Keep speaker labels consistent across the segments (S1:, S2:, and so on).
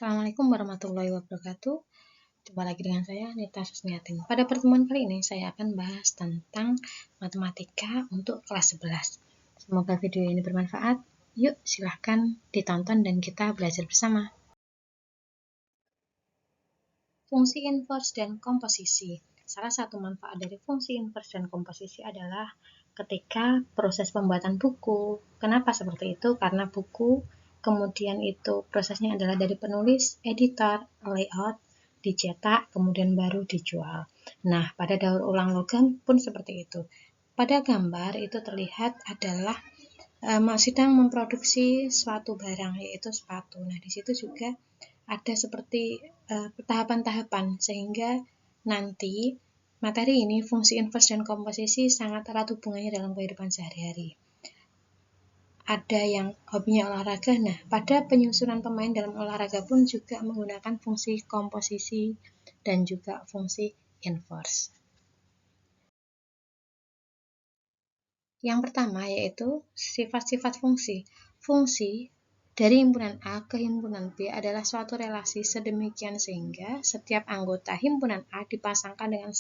S1: Assalamualaikum warahmatullahi wabarakatuh. Jumpa lagi dengan saya, Nita Susmiatin. Pada pertemuan kali ini, saya akan bahas tentang matematika untuk kelas 11. Semoga video ini bermanfaat. Yuk, silahkan ditonton dan kita belajar bersama. Fungsi inverse dan komposisi. Salah satu manfaat dari fungsi inverse dan komposisi adalah ketika proses pembuatan buku. Kenapa seperti itu? Karena buku kemudian itu prosesnya adalah dari penulis, editor, layout, dicetak, kemudian baru dijual. Nah, pada daur ulang logam pun seperti itu. Pada gambar itu terlihat adalah sedang memproduksi suatu barang, yaitu sepatu. Nah, di situ juga ada seperti tahapan-tahapan, sehingga nanti materi ini, fungsi inverse dan komposisi, sangat erat hubungannya dalam kehidupan sehari-hari. Ada yang hobinya olahraga, nah pada penyusunan pemain dalam olahraga pun juga menggunakan fungsi komposisi dan juga fungsi inverse. Yang pertama yaitu sifat-sifat fungsi. Fungsi dari himpunan A ke himpunan B adalah suatu relasi sedemikian sehingga setiap anggota himpunan A dipasangkan dengan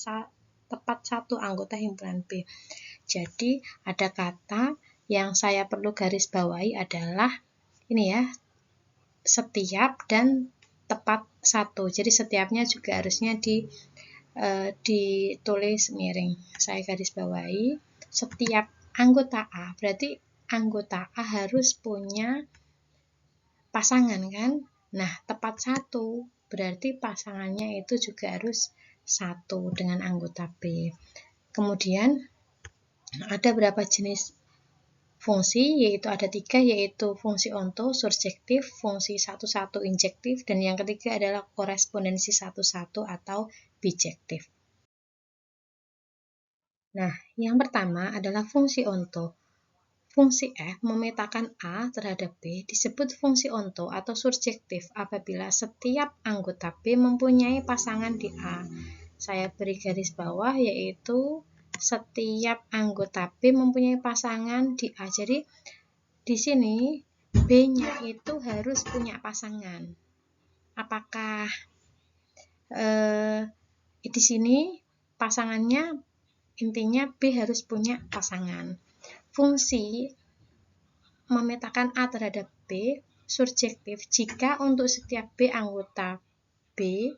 S1: tepat satu anggota himpunan B. Jadi ada kata yang saya perlu garis bawahi adalah ini ya, setiap dan tepat satu. Jadi setiapnya juga harusnya ditulis miring. Saya garis bawahi setiap anggota A, berarti anggota A harus punya pasangan kan? Nah, tepat satu, berarti pasangannya itu juga harus satu dengan anggota B. Kemudian ada berapa jenis fungsi, yaitu ada 3, yaitu fungsi onto, surjektif, fungsi 1-1 injektif, dan yang ketiga adalah korespondensi 1-1 atau bijektif. Nah, yang pertama adalah fungsi onto. Fungsi F memetakan A terhadap B disebut fungsi onto atau surjektif apabila setiap anggota B mempunyai pasangan di A. Saya beri garis bawah, yaitu setiap anggota B mempunyai pasangan di A. Jadi di sini B-nya itu harus punya pasangan. Apakah di sini pasangannya, intinya B harus punya pasangan. Fungsi memetakan A terhadap B surjektif jika untuk setiap B anggota B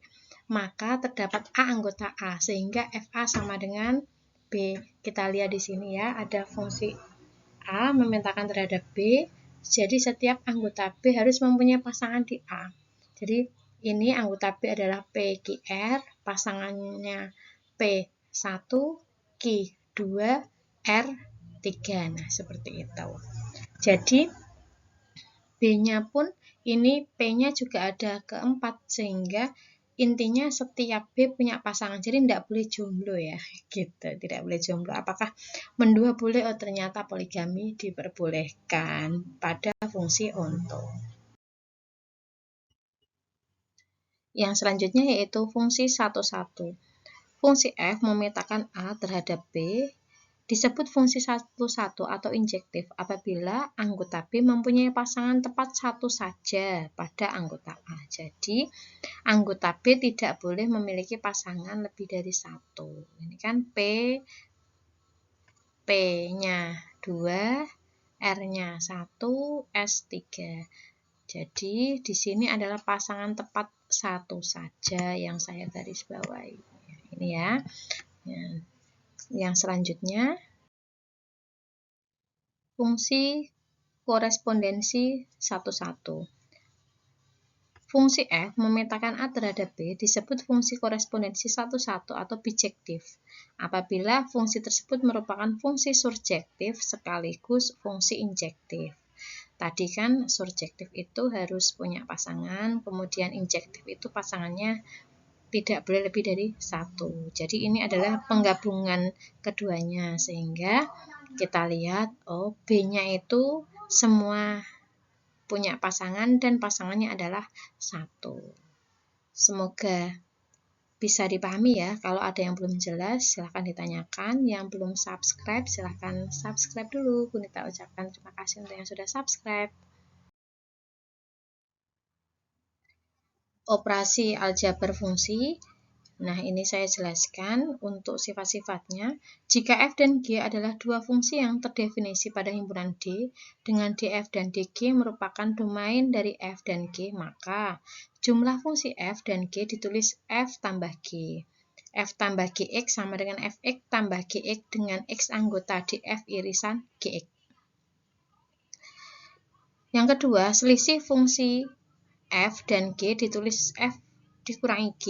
S1: maka terdapat A anggota A sehingga FA sama dengan B. Kita lihat di sini ya, ada fungsi A memetakan terhadap B, jadi setiap anggota B harus mempunyai pasangan di A. Jadi ini anggota B adalah PQR, pasangannya P1, Q2, R3. Nah, seperti itu. Jadi B-nya pun ini P-nya juga ada keempat, sehingga intinya setiap B punya pasangan. Jadi tidak boleh jomblo ya, gitu. Tidak boleh jomblo. Apakah mendua boleh? Oh, ternyata poligami diperbolehkan pada fungsi onto. Yang selanjutnya yaitu fungsi 1-1. Fungsi F memetakan A terhadap B disebut fungsi 1-1 atau injektif apabila anggota B mempunyai pasangan tepat satu saja pada anggota A. Jadi anggota B tidak boleh memiliki pasangan lebih dari satu. Ini kan P-nya 2, R-nya 1, S3. Jadi di sini adalah pasangan tepat satu saja yang saya garis bawahi. Ini ya. Yang selanjutnya fungsi korespondensi 1-1. Fungsi F memetakan A terhadap B disebut fungsi korespondensi 1-1 atau bijektif apabila fungsi tersebut merupakan fungsi surjektif sekaligus fungsi injektif. Tadi kan surjektif itu harus punya pasangan, kemudian injektif itu pasangannya tidak boleh lebih dari satu. Jadi ini adalah penggabungan keduanya, sehingga kita lihat, oh B-nya itu semua punya pasangan dan pasangannya adalah satu. Semoga bisa dipahami ya. Kalau ada yang belum jelas, silahkan ditanyakan. Yang belum subscribe, silahkan subscribe dulu. Kunita ucapkan terima kasih untuk yang sudah subscribe. operasi aljabar fungsi. Nah, ini saya jelaskan untuk sifat-sifatnya. Jika f dan g adalah dua fungsi yang terdefinisi pada himpunan D, dengan df dan dg merupakan domain dari f dan g, maka jumlah fungsi f dan g ditulis f tambah g. F tambah gx sama dengan fx tambah gx dengan x anggota df irisan gx. Yang kedua, selisih fungsi f dan g ditulis f dikurangi g.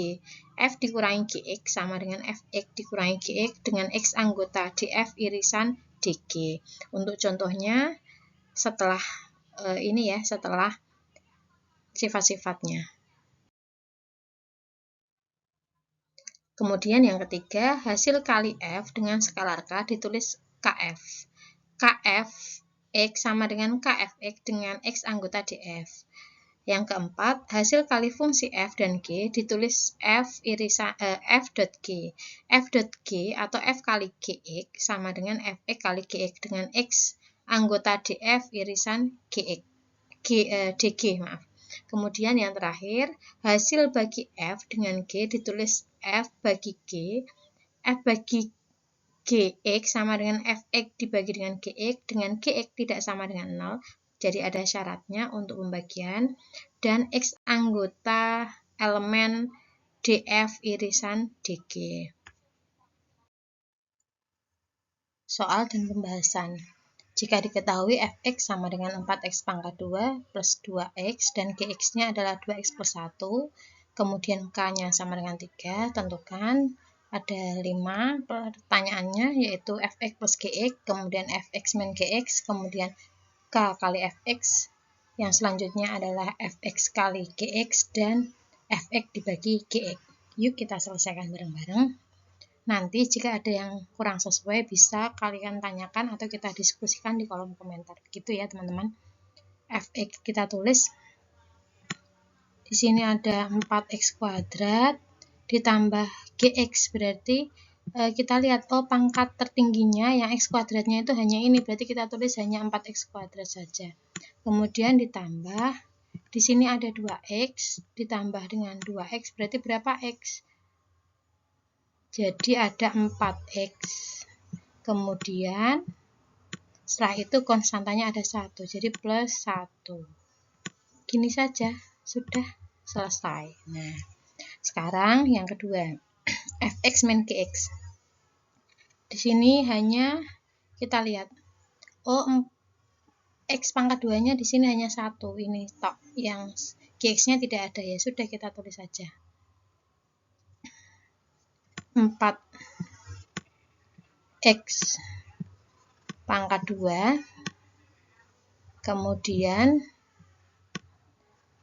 S1: F dikurangi gx sama dengan fx dikurangi gx dengan x anggota df irisan dg. Untuk contohnya setelah ini ya, setelah sifat-sifatnya. Kemudian yang ketiga, hasil kali f dengan skalar k ditulis kf. Kf x sama dengan kfx dengan x anggota df. Yang keempat, hasil kali fungsi f dan g ditulis f irisan f dot g. F dot g atau f kali gx sama dengan fx kali gx dengan x anggota df irisan gx dg, maaf. Kemudian yang terakhir, hasil bagi f dengan g ditulis f bagi g. F bagi gx sama dengan fx dibagi dengan gx tidak sama dengan 0. Jadi ada syaratnya untuk pembagian. Dan x anggota elemen df irisan dg. Soal dan pembahasan. Jika diketahui fx sama dengan 4x pangkat 2 plus 2x dan gx-nya adalah 2x plus 1, kemudian k-nya sama dengan 3, tentukan. Ada 5 pertanyaannya, yaitu fx plus gx, kemudian fx min gx, kemudian k kali fx. Yang selanjutnya adalah fx kali gx dan fx dibagi gx. Yuk kita selesaikan bareng-bareng. Nanti jika ada yang kurang sesuai bisa kalian tanyakan atau kita diskusikan di kolom komentar. Gitu ya teman-teman. Fx kita tulis. Di sini ada 4x kuadrat ditambah gx, berarti kita lihat pangkat tertingginya yang x kuadratnya itu hanya ini, berarti kita tulis hanya 4x kuadrat saja. Kemudian ditambah, di sini ada 2x ditambah dengan 2x, berarti berapa x? Jadi ada 4x. Kemudian setelah itu konstantanya ada 1, jadi plus 1. Gini saja, sudah selesai. Nah, sekarang yang kedua, fx min gx. Di sini hanya kita lihat, x pangkat 2-nya di sini hanya 1, ini tok, yang gx-nya tidak ada, ya sudah kita tulis saja. 4x pangkat 2, kemudian,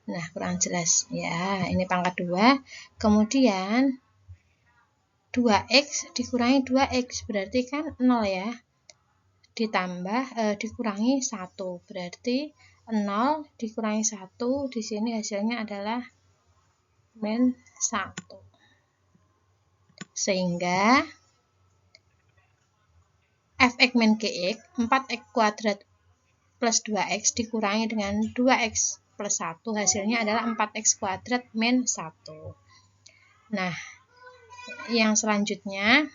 S1: nah kurang jelas ya, ini pangkat 2, kemudian 2x dikurangi 2x, berarti kan 0 ya, ditambah dikurangi 1, berarti 0 dikurangi 1, di sini hasilnya adalah min 1. Sehingga fx min gx 4x kuadrat plus 2x dikurangi dengan 2x plus 1, hasilnya adalah 4x kuadrat min 1. Nah, yang selanjutnya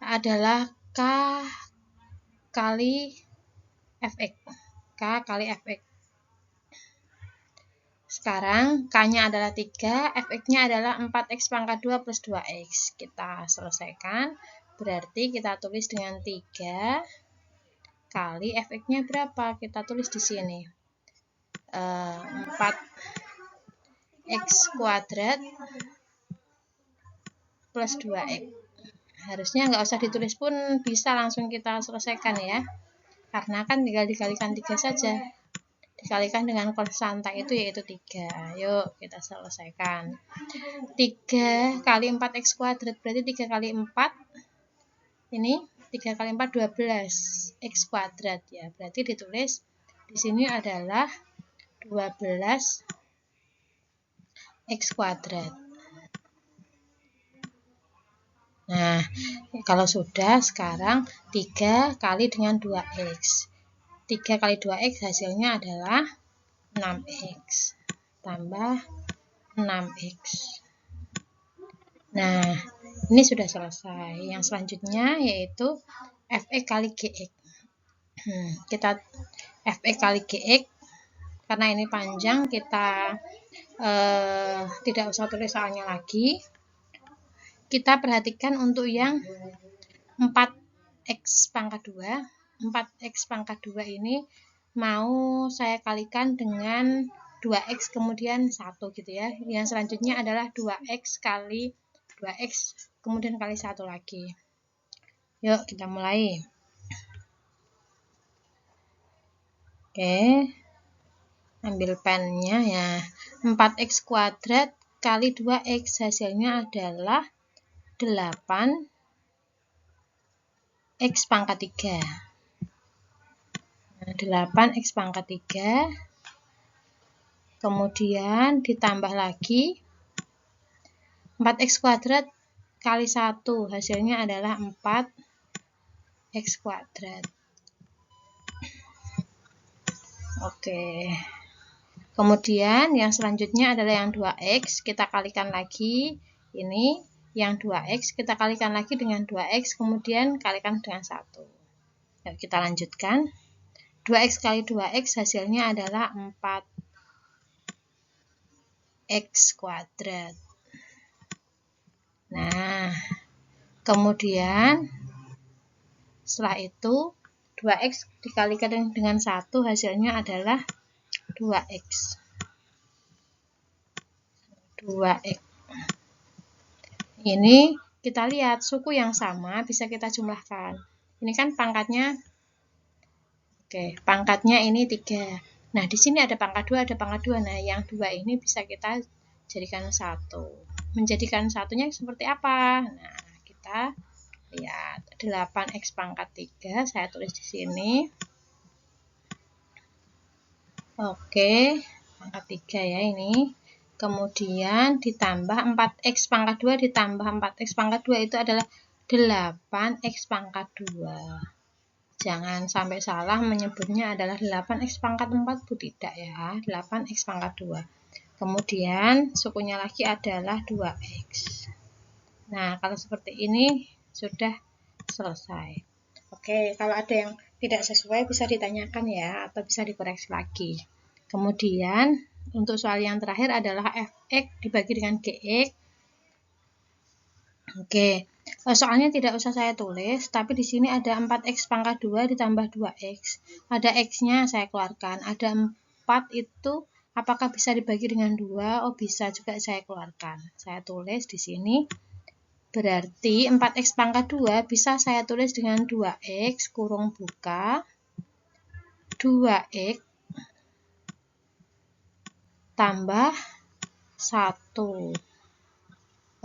S1: adalah k kali fx. K kali fx. Sekarang k-nya adalah 3, fx-nya adalah 4x pangkat 2 plus 2x. Kita selesaikan, berarti kita tulis dengan 3 kali fx-nya berapa? Kita tulis di sini. 4x kuadrat plus 2x. Harusnya nggak usah ditulis pun bisa langsung kita selesaikan ya. Karena kan tinggal dikalikan 3 saja. Dikalikan dengan konstanta itu yaitu 3. Yuk kita selesaikan. 3 kali 4x kuadrat berarti 3 kali 4. Ini 3 kali 4 12 x kuadrat ya. Berarti ditulis di sini adalah 12 x kuadrat. Nah, kalau sudah, sekarang 3 kali dengan 2x. 3 kali 2x hasilnya adalah 6x tambah 6x. Nah, ini sudah selesai. Yang selanjutnya yaitu fx kali gx. Kita fx kali gx, karena ini panjang, kita tidak usah tulis soalnya lagi. Kita perhatikan untuk yang 4x pangkat 2. 4x pangkat 2 ini mau saya kalikan dengan 2x kemudian 1 gitu ya. Yang selanjutnya adalah 2x kali 2x kemudian kali 1 lagi. Yuk kita mulai. Oke, ambil pennya ya. 4x kuadrat kali 2x hasilnya adalah 8x pangkat 3. Nah, 8x pangkat 3. Kemudian ditambah lagi 4x kuadrat kali 1 hasilnya adalah 4x kuadrat. Oke. Kemudian yang selanjutnya adalah yang 2x, kita kalikan lagi. Ini yang 2x kita kalikan lagi dengan 2x kemudian kalikan dengan 1. Yuk kita lanjutkan. 2x kali 2x hasilnya adalah 4x kuadrat. Nah, kemudian setelah itu 2x dikalikan dengan 1 hasilnya adalah 2x. 2x. Ini kita lihat suku yang sama bisa kita jumlahkan. Ini kan pangkatnya, oke, pangkatnya ini 3. Nah, di sini ada pangkat 2, ada pangkat 2. Nah, yang 2 ini bisa kita jadikan 1. Menjadikan satunya seperti apa? Nah, kita lihat 8x pangkat 3, saya tulis di sini. Oke, pangkat 3 ya ini. Kemudian ditambah 4x pangkat 2 ditambah 4x pangkat 2 itu adalah 8x pangkat 2. Jangan sampai salah menyebutnya adalah 8x pangkat 4, tidak ya, 8x pangkat 2. Kemudian sukunya lagi adalah 2x. Nah, kalau seperti ini sudah selesai. Oke, kalau ada yang tidak sesuai bisa ditanyakan ya, atau bisa dikoreksi lagi. Kemudian untuk soal yang terakhir adalah fx dibagi dengan gx. Oke, soalnya tidak usah saya tulis, tapi di sini ada 4x pangkat 2 ditambah 2x. Ada x-nya saya keluarkan, ada 4 itu apakah bisa dibagi dengan 2? Oh, bisa juga saya keluarkan. Saya tulis di sini. Berarti 4x pangkat 2 bisa saya tulis dengan 2x kurung buka 2x tambah 1.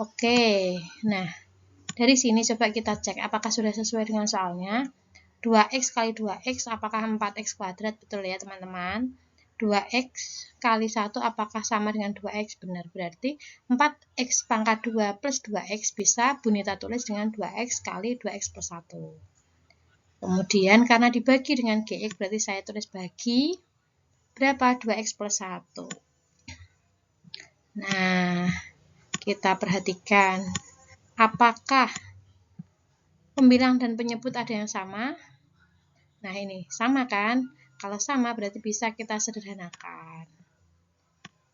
S1: Oke, nah dari sini coba kita cek apakah sudah sesuai dengan soalnya. 2x kali 2x apakah 4x kuadrat? Betul ya teman-teman. 2x kali 1 apakah sama dengan 2x? Benar, berarti 4x pangkat 2 plus 2x bisa Bunita tulis dengan 2x kali 2x plus 1. Kemudian karena dibagi dengan gx berarti saya tulis bagi berapa? 2x plus 1. Nah, kita perhatikan apakah pembilang dan penyebut ada yang sama? Nah, ini sama kan? Kalau sama berarti bisa kita sederhanakan.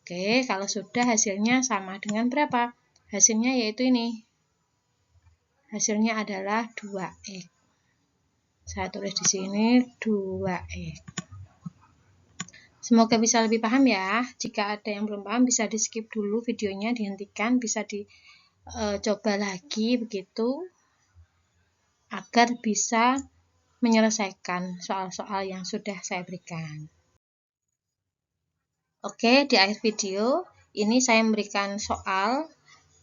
S1: Oke, kalau sudah hasilnya sama dengan berapa? Hasilnya yaitu ini. Hasilnya adalah 2x. Saya tulis di sini 2x. Semoga bisa lebih paham ya. Jika ada yang belum paham bisa di skip dulu videonya, dihentikan, bisa dicoba lagi begitu agar bisa menyelesaikan soal-soal yang sudah saya berikan. Oke, di akhir video ini saya memberikan soal,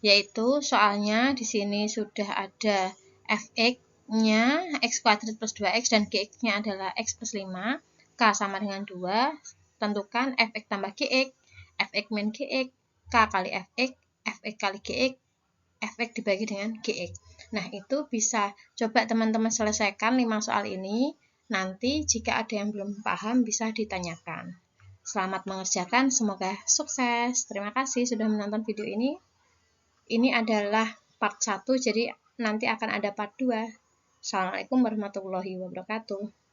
S1: yaitu soalnya di sini sudah ada fx-nya x kuadrat plus 2x dan gx-nya adalah x plus 5, k sama dengan 2. Tentukan fx tambah gx, fx min gx, k kali fx, fx kali gx, fx dibagi dengan gx. Nah, itu bisa coba teman-teman selesaikan 5 soal ini. Nanti jika ada yang belum paham bisa ditanyakan. Selamat mengerjakan, semoga sukses. Terima kasih sudah menonton video ini. Ini adalah part 1, jadi nanti akan ada part 2. Assalamualaikum warahmatullahi wabarakatuh.